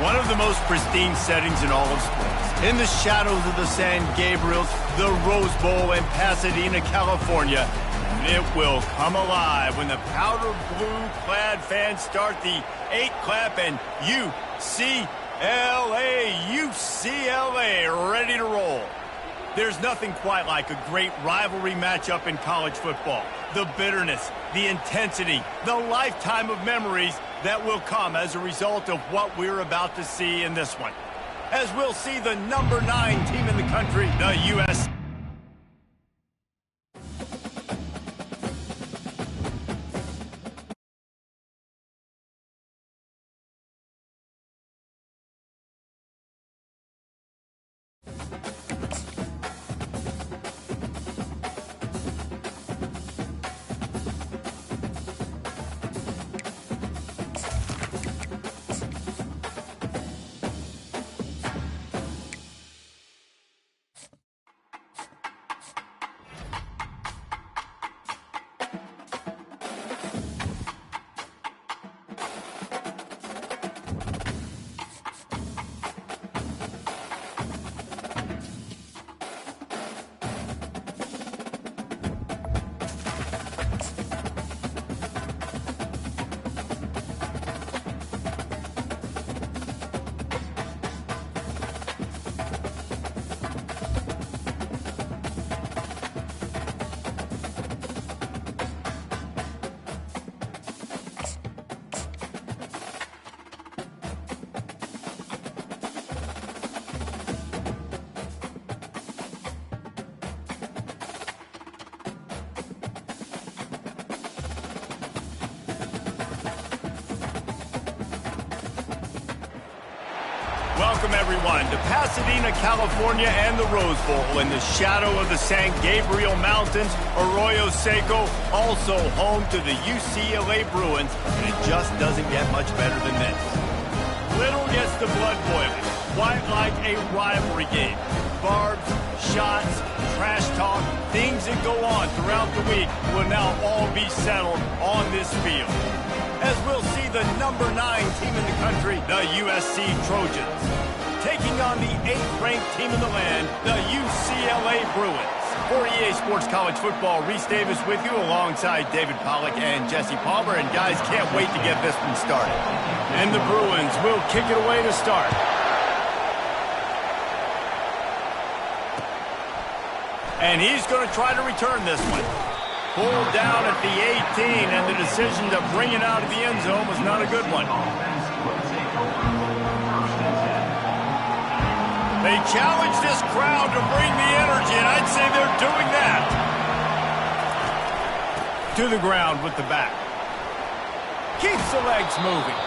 One of the most pristine settings in all of sports. In the shadows of the San Gabriels, the Rose Bowl in Pasadena, California. And it will come alive when the powder blue-clad fans start the 8-clap and UCLA, ready to roll. There's nothing quite like a great rivalry matchup in college football. The bitterness, the intensity, the lifetime of memories that will come as a result of what we're about to see in this one. As we'll see the number 9 team in the country, the U.S. Welcome, everyone, to Pasadena, California and the Rose Bowl in the shadow of the San Gabriel Mountains. Arroyo Seco, also home to the UCLA Bruins, and it just doesn't get much better than this. Little gets the blood boiling, quite like a rivalry game. Barbs, shots, trash talk, things that go on throughout the week will now all be settled on this field. As we'll see the number 9 team in the country, the USC Trojans, taking on the 8th-ranked team in the land, the UCLA Bruins. For EA Sports College Football, Reese Davis with you alongside David Pollack and Jesse Palmer. And guys, can't wait to get this one started. And the Bruins will kick it away to start. And he's going to try to return this one. Pulled down at the 18, and the decision to bring it out of the end zone was not a good one. They challenge this crowd to bring the energy, and I'd say they're doing that. To the ground with the back. Keeps the legs moving.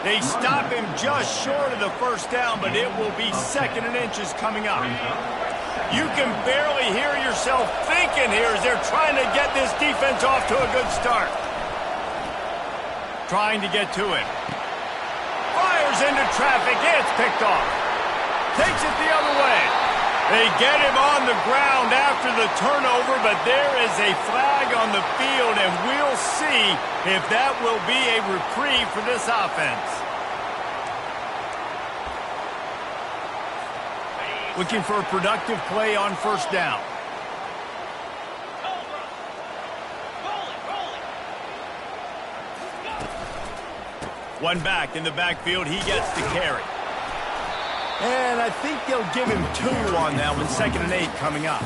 They stop him just short of the first down, but it will be 2nd and inches coming up. You can barely hear yourself thinking here as they're trying to get this defense off to a good start. Trying to get to him. Fires into traffic. It's picked off. Takes it the other way. They get him on the ground after the turnover, but there is a flag on the field, and we'll see if that will be a reprieve for this offense. Looking for a productive play on first down. One back in the backfield. He gets the carry. And I think they'll give him 2 on that one. 2nd and 8 coming up.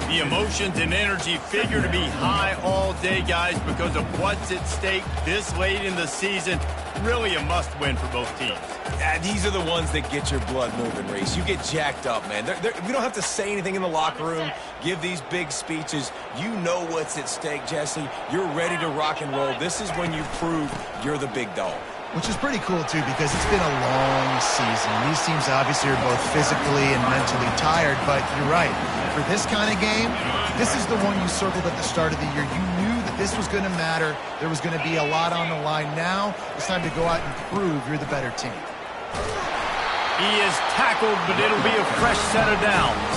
The emotions and energy figure to be high all day, guys, because of what's at stake this late in the season. Really a must-win for both teams. Yeah, these are the ones that get your blood moving, Reese. You get jacked up, man. We don't have to say anything in the locker room, give these big speeches. You know what's at stake, Jesse. You're ready to rock and roll. This is when you prove you're the big dog. Which is pretty cool, too, because it's been a long season. These teams obviously are both physically and mentally tired, but you're right. For this kind of game, this is the one you circled at the start of the year. You knew that this was going to matter. There was going to be a lot on the line. Now it's time to go out and prove you're the better team. He is tackled, but it'll be a fresh set of downs.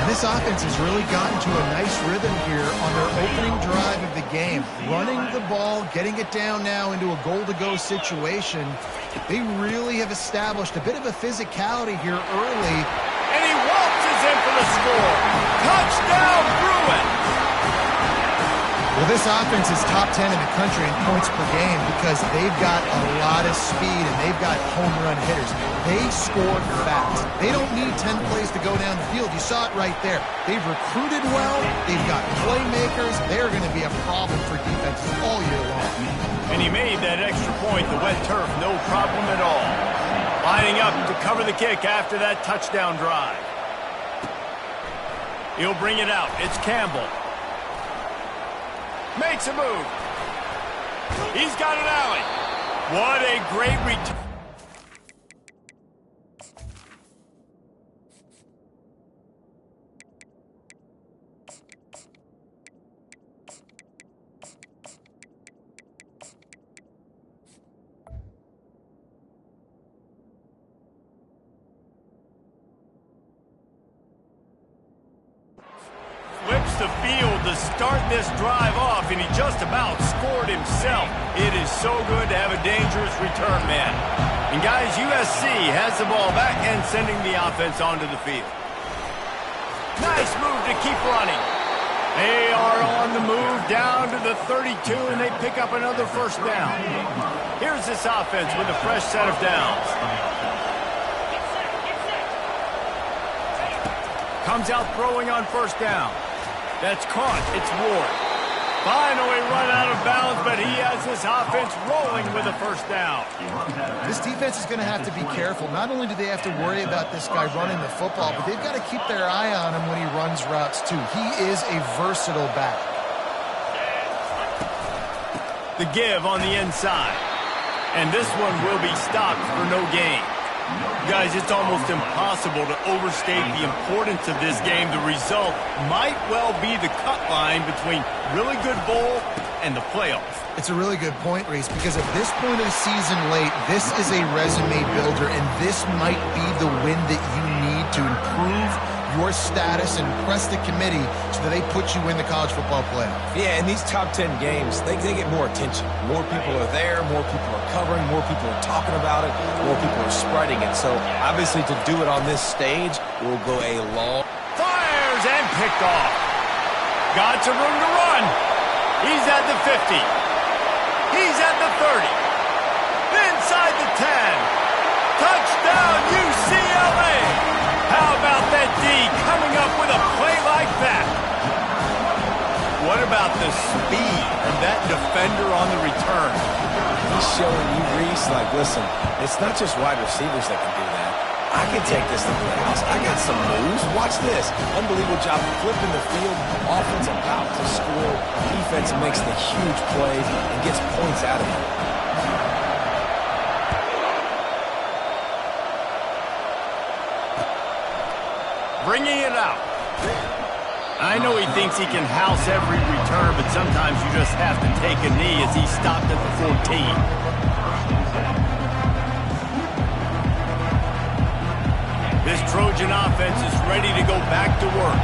And this offense has really gotten to a nice rhythm here on their opening drive of the game. Running the ball, getting it down now into a goal-to-go situation. They really have established a bit of a physicality here early. And he waltzes in for the score. Touchdown, Bruins! Well, this offense is top 10 in the country in points per game because they've got a lot of speed and they've got home run hitters. They score fast. They don't need 10 plays to go down the field. You saw it right there. They've recruited well. They've got playmakers. They're going to be a problem for defenses all year long. And he made that extra point, the wet turf, no problem at all. Lining up to cover the kick after that touchdown drive. He'll bring it out. It's Campbell. Makes a move. He's got an alley. What a great return. Flips the field to start this drive off, and he just about scored himself. It is so good to have a dangerous return man. And guys, USC has the ball back and sending the offense onto the field. Nice move to keep running. They are on the move down to the 32, and they pick up another first down. Here's this offense with a fresh set of downs. Comes out throwing on first down. That's caught. It's Ward. Finally run out of bounds, but he has this offense rolling with a first down. This defense is going to have to be careful. Not only do they have to worry about this guy running the football, but they've got to keep their eye on him when he runs routes too. He is a versatile back. The give on the inside. And this one will be stopped for no gain. Guys, it's almost impossible to overstate the importance of this game. The result might well be the cut line between really good bowl and the playoffs. It's a really good point, Reese, because at this point of the season late, this is a resume builder, and this might be the win that you need to improve your status and impress the committee so that they put you in the college football playoff. Yeah, in these top 10 games, they get more attention. More people are there, more people are covering, more people are talking about it, more people are spreading it. So, obviously, to do it on this stage will go a long... Fires and picked off. Got some room to run. He's at the 50. He's at the 30. Inside the 10. Touchdown, UCLA! How about that D coming up with a play like that? What about the speed of that defender on the return? He's showing you, Reese, like, listen, it's not just wide receivers that can do that. I can take this to the house. I got some moves. Watch this. Unbelievable job flipping the field. Offense about to score. Defense makes the huge plays and gets points out of it. Bringing it out. I know he thinks he can house every return, but sometimes you just have to take a knee as he stopped at the 14. This Trojan offense is ready to go back to work.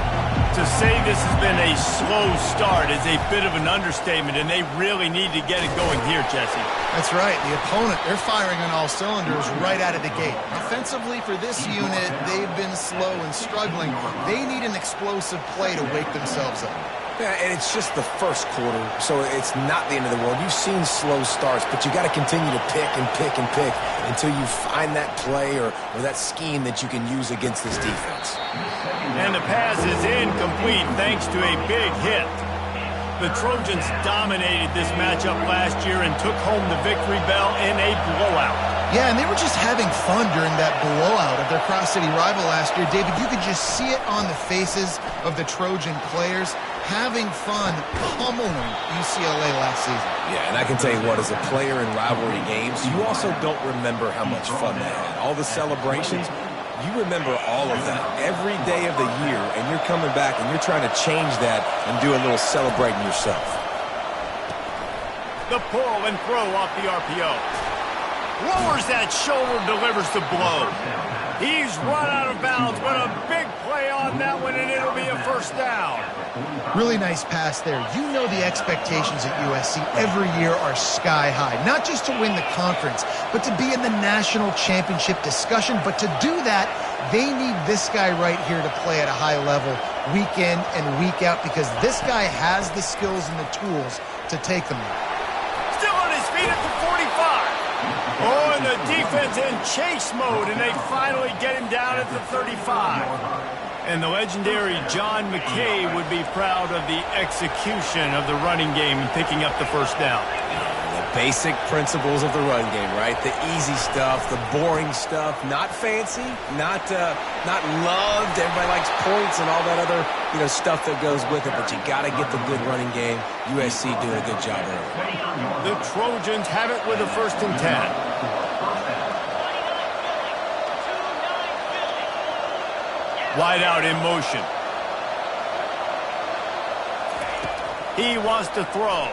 To say this has been a slow start is a bit of an understatement, and they really need to get it going here, Jesse. That's right. The opponent, they're firing on all cylinders right out of the gate. Offensively, for this unit, they've been slow and struggling. They need an explosive play to wake themselves up. Yeah, and it's just the first quarter, so it's not the end of the world. You've seen slow starts, but you got to continue to pick and pick and pick until you find that play or that scheme that you can use against this defense. And the pass is incomplete thanks to a big hit. The Trojans dominated this matchup last year and took home the victory bell in a blowout. Yeah, and they were just having fun during that blowout of their cross-city rival last year. David, you could just see it on the faces of the Trojan players having fun pummeling UCLA last season. Yeah, and I can tell you what, as a player in rivalry games, you also don't remember how much fun they had. All the celebrations, you remember all of that every day of the year, and you're coming back and you're trying to change that and do a little celebrating yourself. The pull and throw off the RPO. Lowers that shoulder, delivers the blow. He's run out of bounds, but a big play on that one, and it'll be a first down. Really nice pass there. You know the expectations at USC every year are sky high. Not just to win the conference, but to be in the national championship discussion. But to do that, they need this guy right here to play at a high level week in and week out, because this guy has the skills and the tools to take them there. Still on his feet at the 45. Oh, and the defense in chase mode, and they finally get him down at the 35. And the legendary John McKay would be proud of the execution of the running game and picking up the first down. The basic principles of the run game, right? The easy stuff, the boring stuff, not fancy, not loved. Everybody likes points and all that other, stuff that goes with it, but you got to get the good running game. USC doing a good job early. The Trojans have it with a 1st and 10. Wide out in motion. He wants to throw.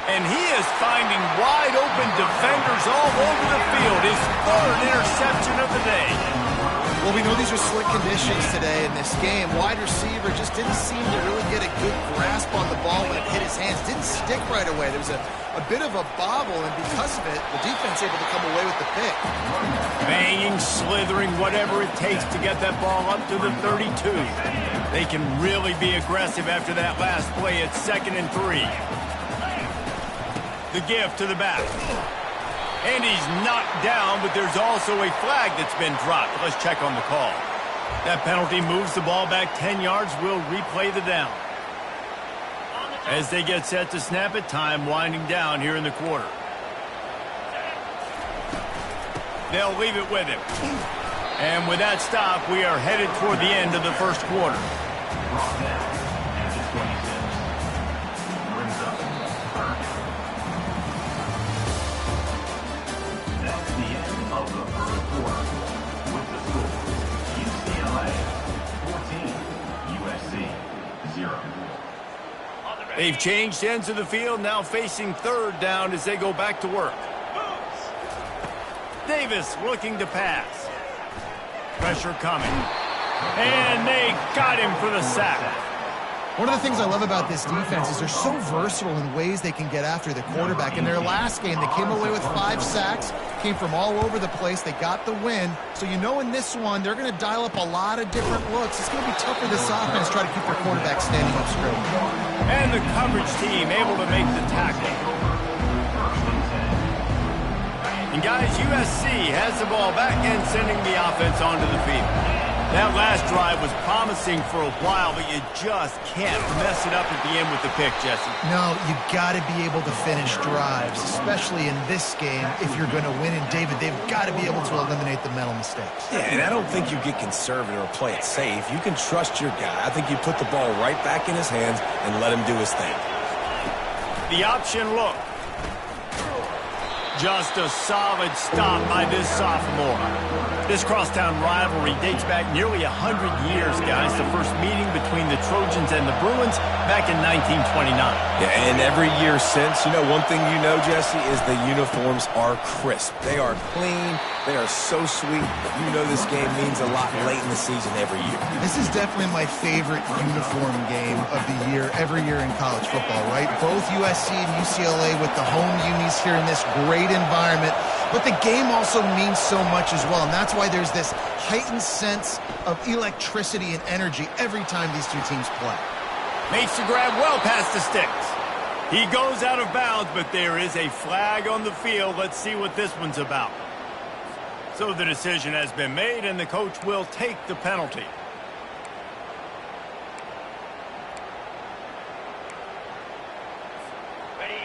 And he is finding wide open defenders all over the field. His 3rd interception of the day. Well, we know these are slick conditions today in this game. Wide receiver just didn't seem to really get a good grasp on the ball when it hit his hands. Didn't stick right away. There was a bit of a bobble, and because of it, the defense able to come away with the pick. Banging, slithering, whatever it takes to get that ball up to the 32. They can really be aggressive after that last play at 2nd and 3. The give to the back. And he's knocked down, but there's also a flag that's been dropped. Let's check on the call. That penalty moves the ball back 10 yards. We'll replay the down. As they get set to snap it, time winding down here in the quarter. They'll leave it with him. And with that stop, we are headed toward the end of the first quarter. They've changed ends of the field, now facing 3rd down as they go back to work. Davis looking to pass. Pressure coming. And they got him for the sack. One of the things I love about this defense is they're so versatile in ways they can get after the quarterback. In their last game, they came away with 5 sacks, came from all over the place. They got the win. So you know in this one, they're going to dial up a lot of different looks. It's going to be tough for this offense to try to keep their quarterback standing up straight. And the coverage team able to make the tackle. And guys, USC has the ball back and sending the offense onto the field. That last drive was promising for a while, but you just can't mess it up at the end with the pick, Jesse. No, you got to be able to finish drives, especially in this game if you're going to win. And David, they've got to be able to eliminate the mental mistakes. Yeah, and I don't think you get conservative or play it safe. You can trust your guy. I think you put the ball right back in his hands and let him do his thing. The option look. Just a solid stop by this sophomore. This crosstown rivalry dates back nearly 100 years, guys. The first meeting between the Trojans and the Bruins back in 1929. Yeah, and every year since, one thing Jesse, is the uniforms are crisp. They are clean. They are so sweet. This game means a lot late in the season every year. This is definitely my favorite uniform game of the year, every year in college football, right? Both USC and UCLA with the home unis here in this great environment. But the game also means so much as well, and that's why there's this heightened sense of electricity and energy every time these two teams play. Makes the grab well past the sticks. He goes out of bounds, but there is a flag on the field. Let's see what this one's about. So the decision has been made, and the coach will take the penalty.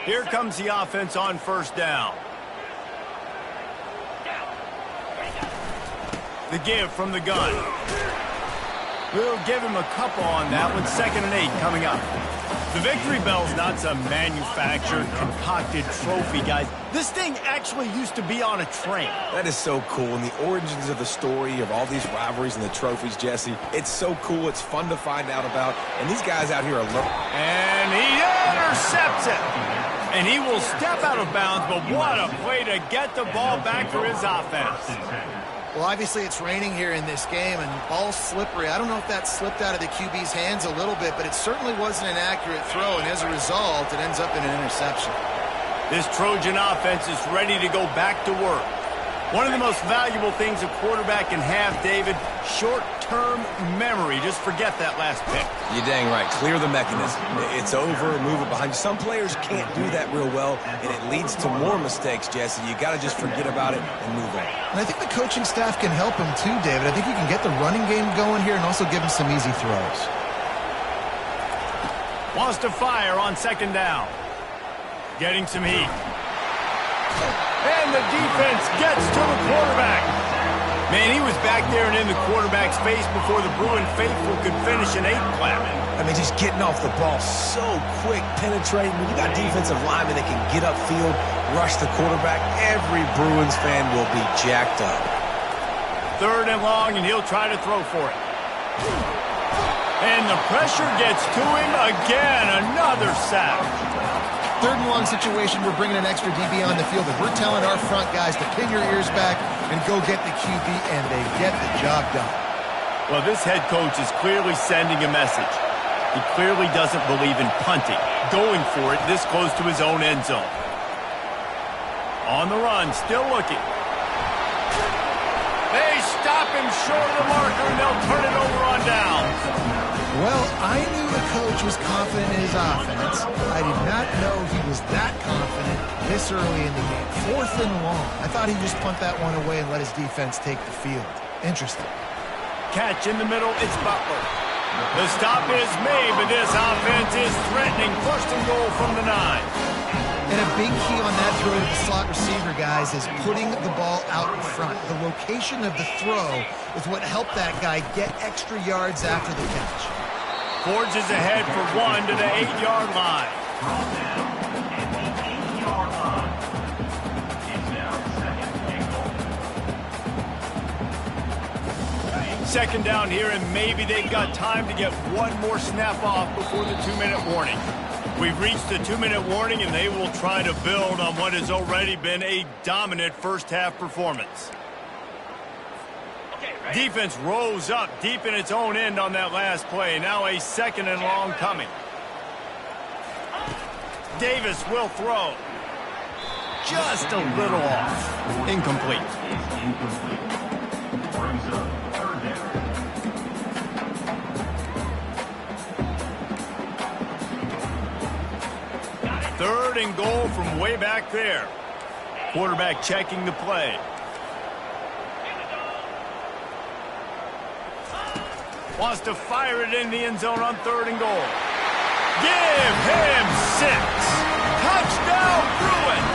Here comes the offense on 1st down. The give from the gun. We'll give him a couple on that one. 2nd and 8 coming up. The victory bell's not some manufactured, concocted trophy, guys. This thing actually used to be on a train. That is so cool. And the origins of the story of all these rivalries and the trophies, Jesse, it's so cool. It's fun to find out about. And these guys out here are learning. And he intercepts it. And he will step out of bounds, but what a play to get the ball back for his offense. Well, obviously it's raining here in this game, and the ball's slippery. I don't know if that slipped out of the QB's hands a little bit, but it certainly wasn't an accurate throw, and as a result, it ends up in an interception. This Trojan offense is ready to go back to work. One of the most valuable things a quarterback can have, David, short-term memory. Just forget that last pick. You're dang right. Clear the mechanism. It's over, move it behind you. Some players can't do that real well, and it leads to more mistakes, Jesse. You got to just forget about it and move on. And I think the coaching staff can help him too, David. I think you can get the running game going here and also give him some easy throws. Wants to fire on second down. Getting some heat. And the defense gets to the quarterback. Man, he was back there and in the quarterback's face before the Bruin faithful could finish an 8-clap. I mean, just getting off the ball so quick, penetrating. When you got defensive linemen that can get upfield, rush the quarterback, every Bruins fan will be jacked up. 3rd and long, and he'll try to throw for it. And the pressure gets to him again. Another sack. 3rd and long situation, we're bringing an extra DB on the field, and we're telling our front guys to pin your ears back and go get the QB, and they get the job done. Well, this head coach is clearly sending a message. He clearly doesn't believe in punting, going for it this close to his own end zone. On the run, still looking. They stop him short of the marker, and they'll turn it over on downs. Well, I knew the coach was confident in his offense. I did not know he was that confident this early in the game. 4th and long. I thought he'd just punt that one away and let his defense take the field. Interesting. Catch in the middle, it's Butler. The stop is made, but this offense is threatening. 1st and goal from the 9. And a big key on that throw to the slot receiver, guys, is putting the ball out in front. The location of the throw is what helped that guy get extra yards after the catch. Forges ahead for 1 to the 8-yard line. Second down here, and maybe they've got time to get one more snap off before the 2-minute warning. We've reached the 2-minute warning, and they will try to build on what has already been a dominant first-half performance. Defense rose up deep in its own end on that last play. Now a 2nd and long coming. Davis will throw. Just a little off. Incomplete. Third and goal from way back there. Quarterback checking the play. Wants to fire it in the end zone on 3rd and goal. Give him 6. Touchdown, Bruins.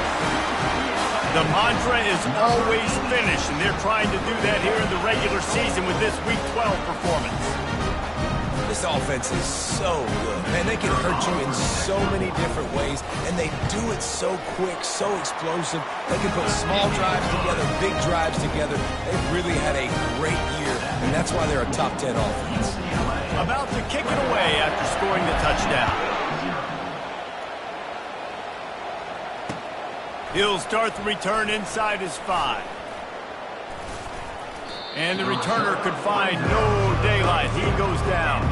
The mantra is always finish, and they're trying to do that here in the regular season with this Week 12 performance. This offense is so good. Man, they can hurt you in so many different ways, and they do it so quick, so explosive. They can put small drives together, big drives together. They've really had a great year, and that's why they're a top 10 offense. About to kick it away after scoring the touchdown. He'll start the return inside his 5. And the returner could find no daylight. He goes down.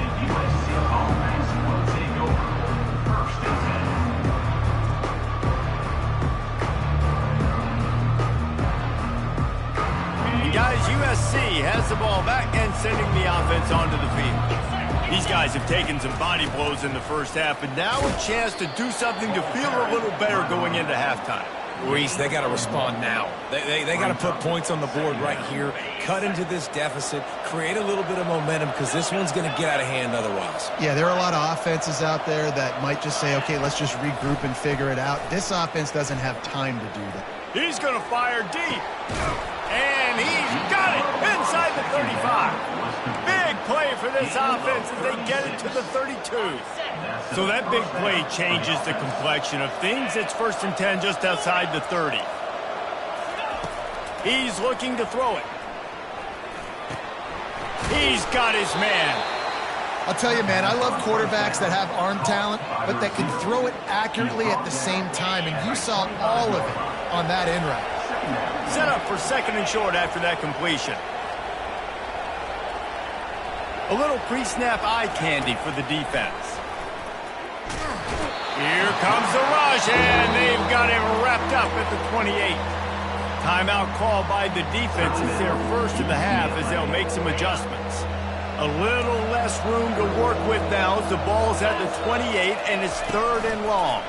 And guys, USC has the ball back and sending the offense onto the field. These guys have taken some body blows in the first half, and now a chance to do something to feel a little better going into halftime. Reese, they got to respond now. They got to put points on the board right here, cut into this deficit, create a little bit of momentum, because this one's going to get out of hand otherwise. Yeah, there are a lot of offenses out there that might just say, okay, let's just regroup and figure it out. This offense doesn't have time to do that. He's going to fire deep. And he's got it inside the 35. Big play for this offense as they get it to the 32. So that big play changes the complexion of things. It's 1st and 10 just outside the 30. He's looking to throw it. He's got his man. I'll tell you, man, I love quarterbacks that have arm talent, but that can throw it accurately at the same time, and you saw all of it on that end route. Set up for second and short after that completion. A little pre-snap eye candy for the defense. Here comes the rush, and they've got him wrapped up at the 28. Timeout call by the defense is their first of the half as they'll make some adjustments. A little less room to work with now as the ball's at the 28 and it's 3rd and long.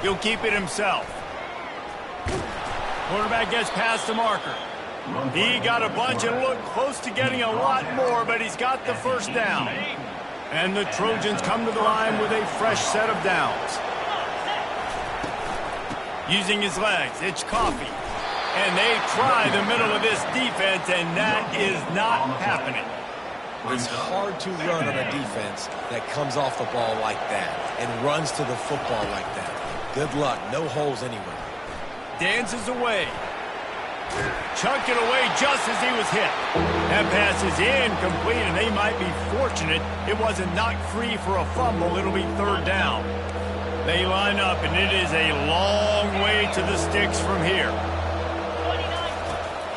He'll keep it himself. Quarterback gets past the marker. He got a bunch and looked close to getting a lot more, but he's got the first down. And the Trojans come to the line with a fresh set of downs. Using his legs, it's Coffee. And they try the middle of this defense, and that is not happening. It's hard to run on a defense that comes off the ball like that and runs to the football like that. Good luck. No holes anywhere. Dances away. Chucked it away just as he was hit. That pass is incomplete, and they might be fortunate it wasn't knocked free for a fumble. It'll be 3rd down. They line up, and it is a long way to the sticks from here.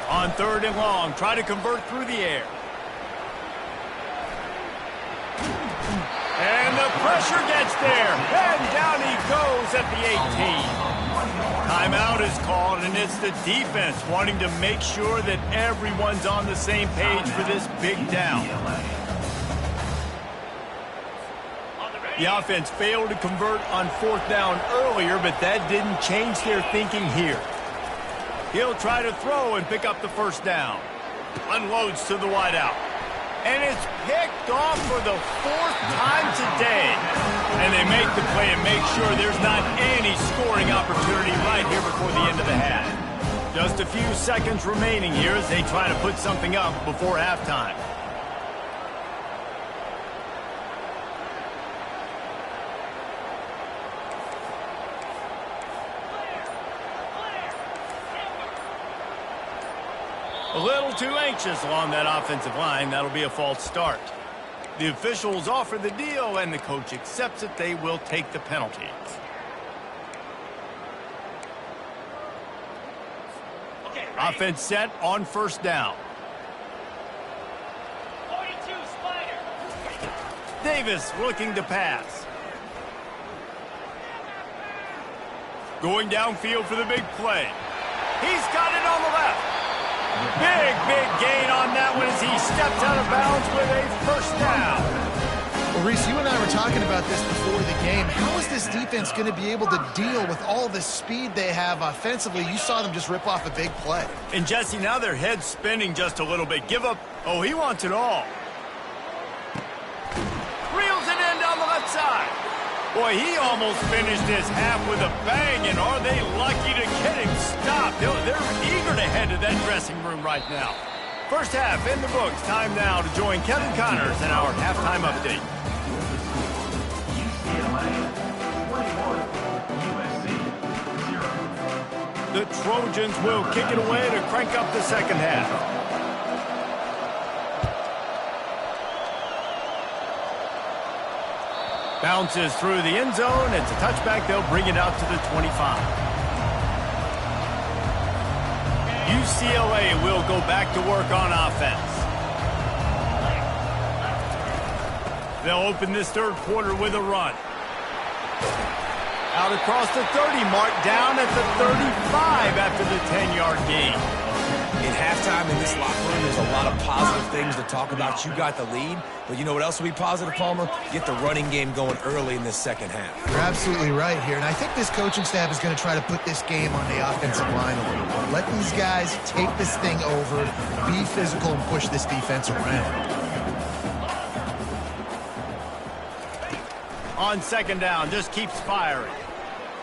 On 3rd and long, try to convert through the air. And the pressure gets there. And down he goes at the 18. Timeout is called, and it's the defense wanting to make sure that everyone's on the same page for this big down. The offense failed to convert on 4th down earlier, but that didn't change their thinking here. He'll try to throw and pick up the first down. Unloads to the wideout. And it's picked off for the 4th time today. And they make the play and make sure there's not any scoring opportunity right here before the end of the half. Just a few seconds remaining here as they try to put something up before halftime. A little too anxious along that offensive line. That'll be a false start. The officials offer the deal, and the coach accepts it. They will take the penalty. Offense set on 1st down. 42 Spider. Davis looking to pass. Going downfield for the big play. He's got it on the left. Big gain on that one as he steps out of bounds with a 1st down. Well, Reese, you and I were talking about this before the game. How is this defense going to be able to deal with all the speed they have offensively? You saw them just rip off a big play. And, Jesse, now their head's spinning just a little bit. Give up. Oh, he wants it all. Reels it in down the left side. Boy, he almost finished this half with a bang, and are they lucky to get him stopped? They're eager to head to that dressing room right now. First half in the books. Time now to join Kevin Connors in our halftime update. The Trojans will kick it away to crank up the second half. Bounces through the end zone. It's a touchback. They'll bring it out to the 25. UCLA will go back to work on offense. They'll open this 3rd quarter with a run. Out across the 30 mark, down at the 35 after the 10-yard gain. In halftime in this locker room, there's a lot of positive things to talk about. You got the lead, but you know what else will be positive, Palmer? Get the running game going early in this second half. You're absolutely right here, and I think this coaching staff is going to try to put this game on the offensive line a little bit. Let these guys take this thing over, be physical, and push this defense around. On 2nd down, just keeps firing.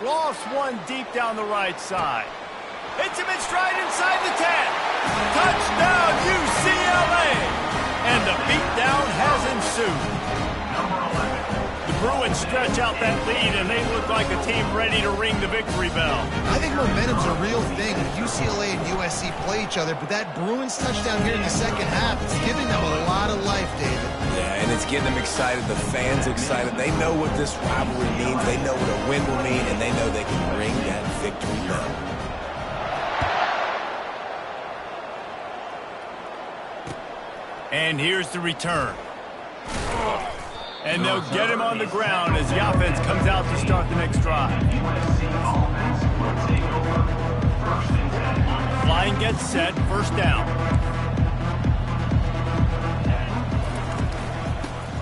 Lost one deep down the right side. Hits him in stride inside the 10. Touchdown, UCLA! And the beatdown has ensued. The Bruins stretch out that lead, and they look like a team ready to ring the victory bell. I think momentum's a real thing. UCLA and USC play each other, but that Bruins touchdown here in the second half is giving them a lot of life, David. Yeah, and it's getting them excited, the fans excited. They know what this rivalry means. They know what a win will mean, and they know they can ring that victory bell. And here's the return. And they'll get him on the ground as the offense comes out to start the next drive. Line gets set, first down.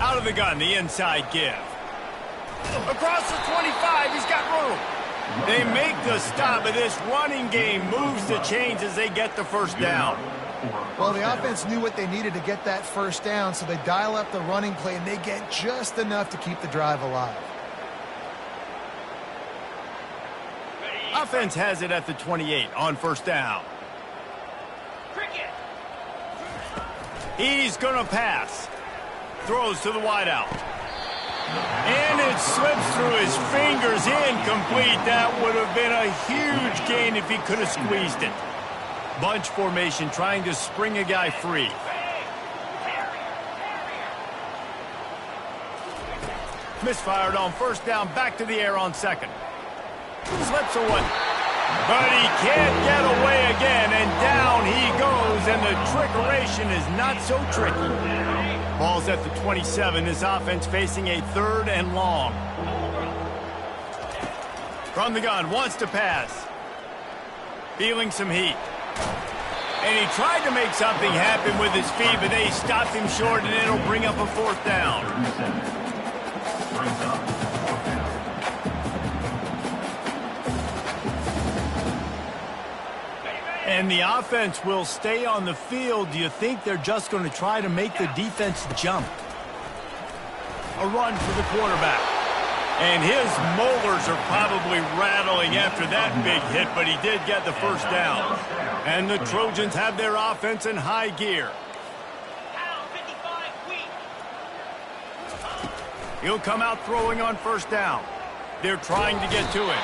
Out of the gun, the inside give. Across the 25, he's got room. They make the stop, but this running game moves the chains as they get the first down. Well, the offense knew what they needed to get that first down, so they dial up the running play, and they get just enough to keep the drive alive. Offense has it at the 28 on first down. He's going to pass. Throws to the wideout. And it slips through his fingers, incomplete. That would have been a huge gain if he could have squeezed it. Bunch formation trying to spring a guy free. Misfired on first down, back to the air on second. Slips away. But he can't get away again, and down he goes, and the trickeration is not so tricky. Ball's at the 27. This offense facing a third and long. From the gun, wants to pass. Feeling some heat. And he tried to make something happen with his feet, but they stopped him short, and it'll bring up a fourth down. And the offense will stay on the field. Do you think they're just going to try to make the defense jump? A run for the quarterback. And his molars are probably rattling after that big hit, but he did get the first down. And the Trojans have their offense in high gear. He'll come out throwing on first down. They're trying to get to him.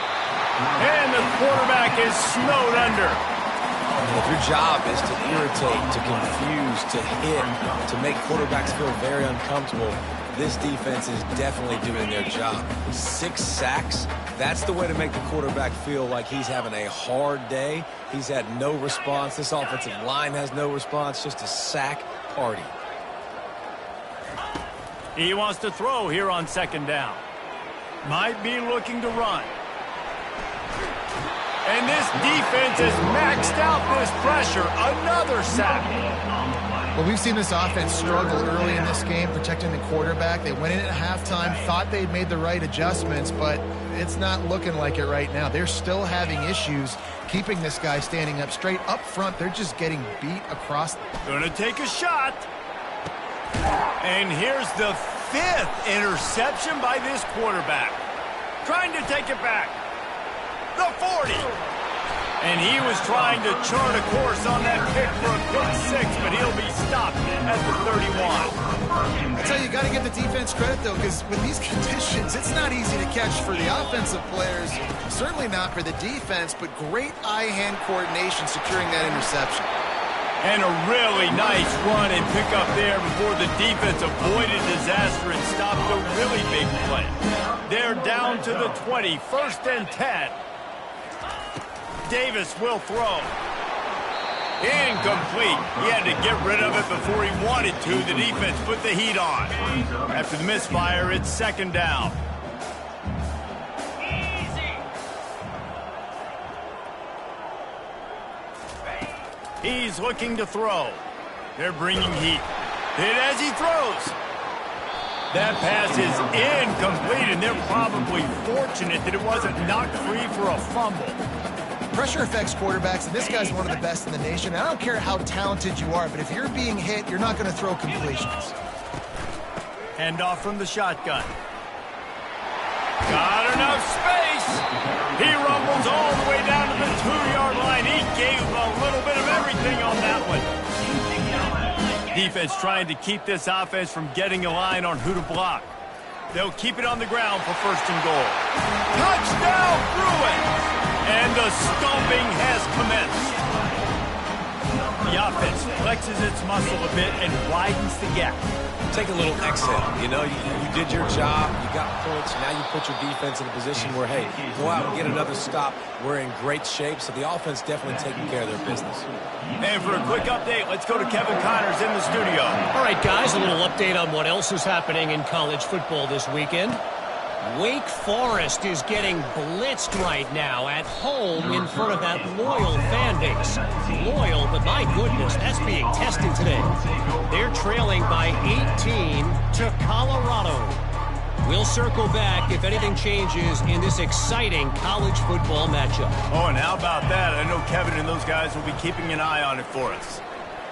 And the quarterback is snowed under. If your job is to irritate, to confuse, to hit, to make quarterbacks feel very uncomfortable, this defense is definitely doing their job. 6 sacks, that's the way to make the quarterback feel like he's having a hard day. He's had no response. This offensive line has no response, just a sack party. He wants to throw here on second down. Might be looking to run. And this defense has maxed out this pressure. Another sack. Well, we've seen this offense struggle early in this game, protecting the quarterback. They went in at halftime, thought they'd made the right adjustments, but it's not looking like it right now. They're still having issues keeping this guy standing up straight. Up front, they're just getting beat across. Gonna take a shot. And here's the 5th interception by this quarterback. Trying to take it back. The 40. And he was trying to chart a course on that pick for a pick 6, but he'll be stopped at the 31. I tell you, you got to give the defense credit, though, because with these conditions, it's not easy to catch for the offensive players, certainly not for the defense, but great eye-hand coordination securing that interception. And a really nice run and pick up there before the defense avoided disaster and stopped a really big play. They're down to the 20, 1st and 10. Davis will throw. Incomplete. He had to get rid of it before he wanted to. The defense put the heat on. After the misfire, it's second down. He's looking to throw. They're bringing heat. Hit as he throws. That pass is incomplete, and they're probably fortunate that it wasn't knocked free for a fumble. Pressure affects quarterbacks, and this guy's one of the best in the nation. I don't care how talented you are, but if you're being hit, you're not going to throw completions. Hand off from the shotgun. Got enough space. He rumbles all the way down to the 2-yard line. He gave a little bit of everything on that one. Defense trying to keep this offense from getting a line on who to block. They'll keep it on the ground for first and goal. Touchdown, Bruins! And the stomping has commenced. The offense flexes its muscle a bit and widens the gap. Take a little exhale. You know, you did your job. You got points. Now you put your defense in a position where, hey, go out and get another stop. We're in great shape, so the offense definitely taking care of their business. And for a quick update, let's go to Kevin Connors in the studio. All right, guys, a little update on what else is happening in college football this weekend. Wake Forest is getting blitzed right now at home in front of that loyal fan base. Loyal, but my goodness, that's being tested today. They're trailing by 18 to Colorado. We'll circle back if anything changes in this exciting college football matchup. Oh, and how about that? I know Kevin and those guys will be keeping an eye on it for us.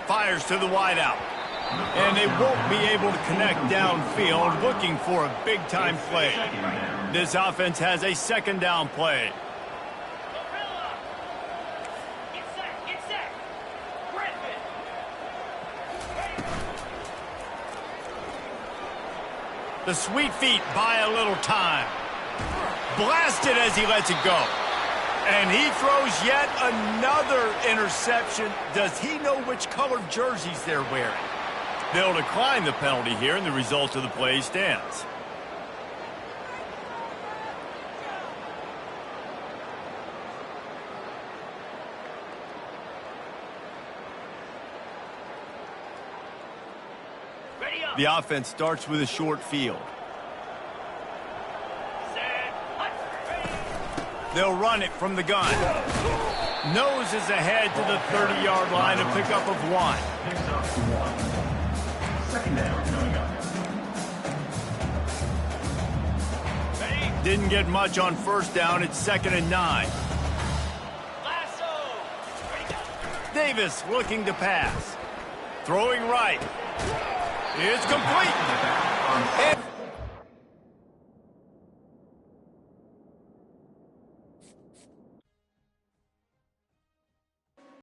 Fires to the wideout. And they won't be able to connect downfield, looking for a big-time play. This offense has a second down play. The sweet feet buy a little time. Blasted as he lets it go. And he throws yet another interception. Does he know which colored jerseys they're wearing? They'll decline the penalty here, and the result of the play stands. The offense starts with a short field. They'll run it from the gun. Noses ahead to the 30-yard line, a pickup of 1. Second down coming up. Didn't get much on first down. It's 2nd and 9. Davis looking to pass. Throwing right. It's complete.